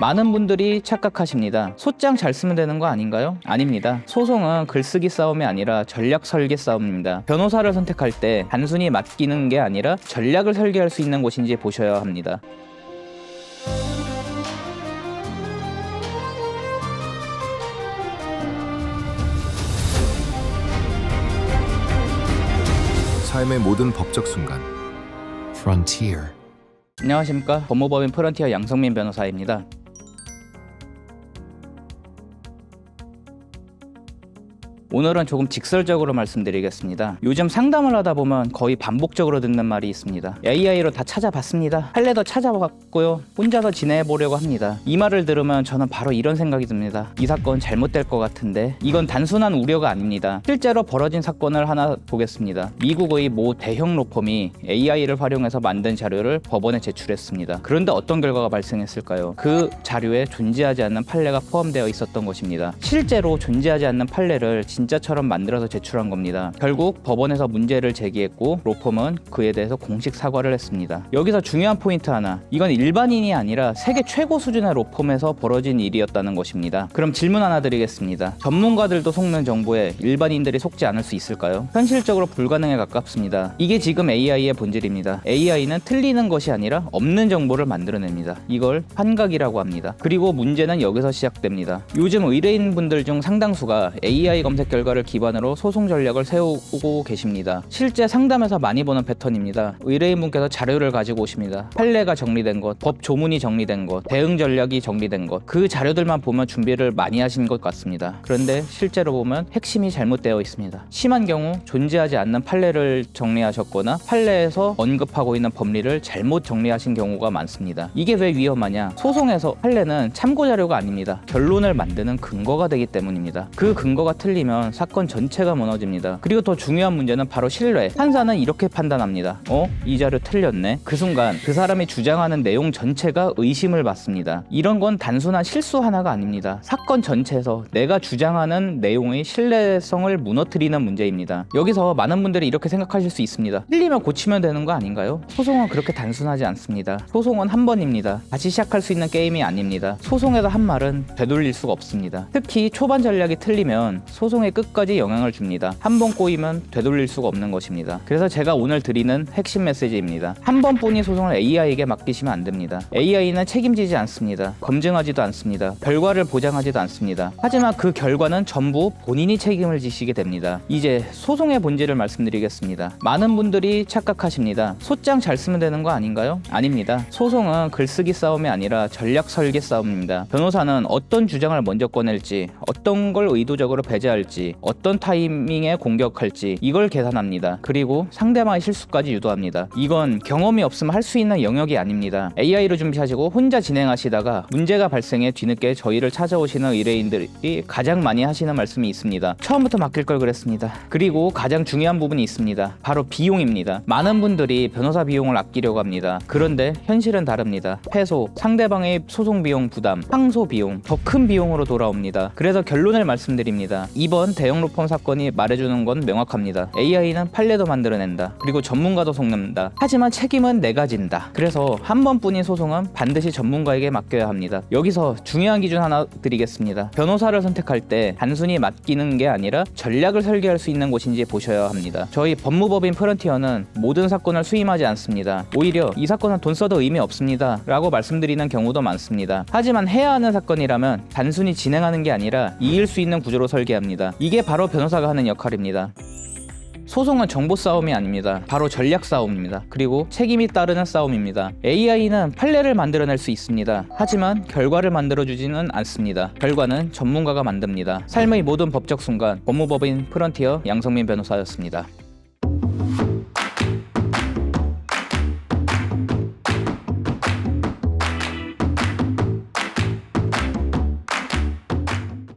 많은 분들이 착각하십니다. 소장 잘 쓰면 되는 거 아닌가요? 아닙니다. 소송은 글쓰기 싸움이 아니라 전략 설계 싸움입니다. 변호사를 선택할 때 단순히 맡기는 게 아니라 전략을 설계할 수 있는 곳인지 보셔야 합니다. 삶의 모든 법적 순간. Frontier. 안녕하십니까. 법무법인 프런티어 양성민 변호사입니다. 오늘은 조금 직설적으로 말씀드리겠습니다. 요즘 상담을 하다 보면 거의 반복적으로 듣는 말이 있습니다. AI로 다 찾아봤습니다. 판례도 찾아봤고요. 혼자서 지내보려고 합니다. 이 말을 들으면 저는 바로 이런 생각이 듭니다. 이 사건 잘못될 것 같은데. 이건 단순한 우려가 아닙니다. 실제로 벌어진 사건을 하나 보겠습니다. 미국의 모 대형 로펌이 AI를 활용해서 만든 자료를 법원에 제출했습니다. 그런데 어떤 결과가 발생했을까요? 그 자료에 존재하지 않는 판례가 포함되어 있었던 것입니다. 실제로 존재하지 않는 판례를 진짜처럼 만들어서 제출한 겁니다. 결국 법원에서 문제를 제기했고 로펌은 그에 대해서 공식 사과를 했습니다. 여기서 중요한 포인트 하나, 이건 일반인이 아니라 세계 최고 수준의 로펌에서 벌어진 일이었다는 것입니다. 그럼 질문 하나 드리겠습니다. 전문가들도 속는 정보에 일반인들이 속지 않을 수 있을까요? 현실적으로 불가능에 가깝습니다. 이게 지금 AI의 본질입니다. AI는 틀리는 것이 아니라 없는 정보를 만들어냅니다. 이걸 환각이라고 합니다. 그리고 문제는 여기서 시작됩니다. 요즘 의뢰인분들 중 상당수가 AI 검색 결과를 기반으로 소송 전략을 세우고 계십니다. 실제 상담에서 많이 보는 패턴입니다. 의뢰인분께서 자료를 가지고 오십니다. 판례가 정리된 것, 법 조문이 정리된 것, 대응 전략이 정리된 것, 그 자료들만 보면 준비를 많이 하신 것 같습니다. 그런데 실제로 보면 핵심이 잘못되어 있습니다. 심한 경우 존재하지 않는 판례를 정리하셨거나 판례에서 언급하고 있는 법리를 잘못 정리하신 경우가 많습니다. 이게 왜 위험하냐? 소송에서 판례는 참고 자료가 아닙니다. 결론을 만드는 근거가 되기 때문입니다. 그 근거가 틀리면 사건 전체가 무너집니다. 그리고 더 중요한 문제는 바로 신뢰. 판사는 이렇게 판단합니다. 이 자료 틀렸네. 그 순간 그 사람이 주장하는 내용 전체가 의심을 받습니다. 이런 건 단순한 실수 하나가 아닙니다. 사건 전체에서 내가 주장하는 내용의 신뢰성을 무너뜨리는 문제입니다. 여기서 많은 분들이 이렇게 생각하실 수 있습니다. 틀리면 고치면 되는 거 아닌가요? 소송은 그렇게 단순하지 않습니다. 소송은 한 번입니다. 다시 시작할 수 있는 게임이 아닙니다. 소송에서 한 말은 되돌릴 수가 없습니다. 특히 초반 전략이 틀리면 소송에 끝까지 영향을 줍니다. 한 번 꼬이면 되돌릴 수가 없는 것입니다. 그래서 제가 오늘 드리는 핵심 메시지입니다. 한 번뿐이 소송을 AI에게 맡기시면 안 됩니다. AI는 책임지지 않습니다. 검증하지도 않습니다. 결과를 보장하지도 않습니다. 하지만 그 결과는 전부 본인이 책임을 지시게 됩니다. 이제 소송의 본질을 말씀드리겠습니다. 많은 분들이 착각하십니다. 소장 잘 쓰면 되는 거 아닌가요? 아닙니다. 소송은 글쓰기 싸움이 아니라 전략 설계 싸움입니다. 변호사는 어떤 주장을 먼저 꺼낼지, 어떤 걸 의도적으로 배제할지, 어떤 타이밍에 공격할지 이걸 계산합니다. 그리고 상대방의 실수까지 유도합니다. 이건 경험이 없으면 할 수 있는 영역이 아닙니다. AI로 준비하시고 혼자 진행하시다가 문제가 발생해 뒤늦게 저희를 찾아오시는 의뢰인들이 가장 많이 하시는 말씀이 있습니다. 처음부터 맡길 걸 그랬습니다. 그리고 가장 중요한 부분이 있습니다. 바로 비용입니다. 많은 분들이 변호사 비용을 아끼려고 합니다. 그런데 현실은 다릅니다. 패소, 상대방의 소송 비용 부담, 항소 비용, 더 큰 비용으로 돌아옵니다. 그래서 결론을 말씀드립니다. 이번 대형 로펌 사건이 말해주는 건 명확합니다. AI는 판례도 만들어낸다. 그리고 전문가도 속는다. 하지만 책임은 내가 진다. 그래서 한 번뿐인 소송은 반드시 전문가에게 맡겨야 합니다. 여기서 중요한 기준 하나 드리겠습니다. 변호사를 선택할 때 단순히 맡기는 게 아니라 전략을 설계할 수 있는 곳인지 보셔야 합니다. 저희 법무법인 프런티어는 모든 사건을 수임하지 않습니다. 오히려 이 사건은 돈 써도 의미 없습니다 라고 말씀드리는 경우도 많습니다. 하지만 해야 하는 사건이라면 단순히 진행하는 게 아니라 이길 수 있는 구조로 설계합니다. 이게 바로 변호사가 하는 역할입니다. 소송은 정보 싸움이 아닙니다. 바로 전략 싸움입니다. 그리고 책임이 따르는 싸움입니다. AI는 판례를 만들어낼 수 있습니다. 하지만 결과를 만들어주지는 않습니다. 결과는 전문가가 만듭니다. 삶의 모든 법적 순간, 법무법인 프런티어 양성민 변호사였습니다.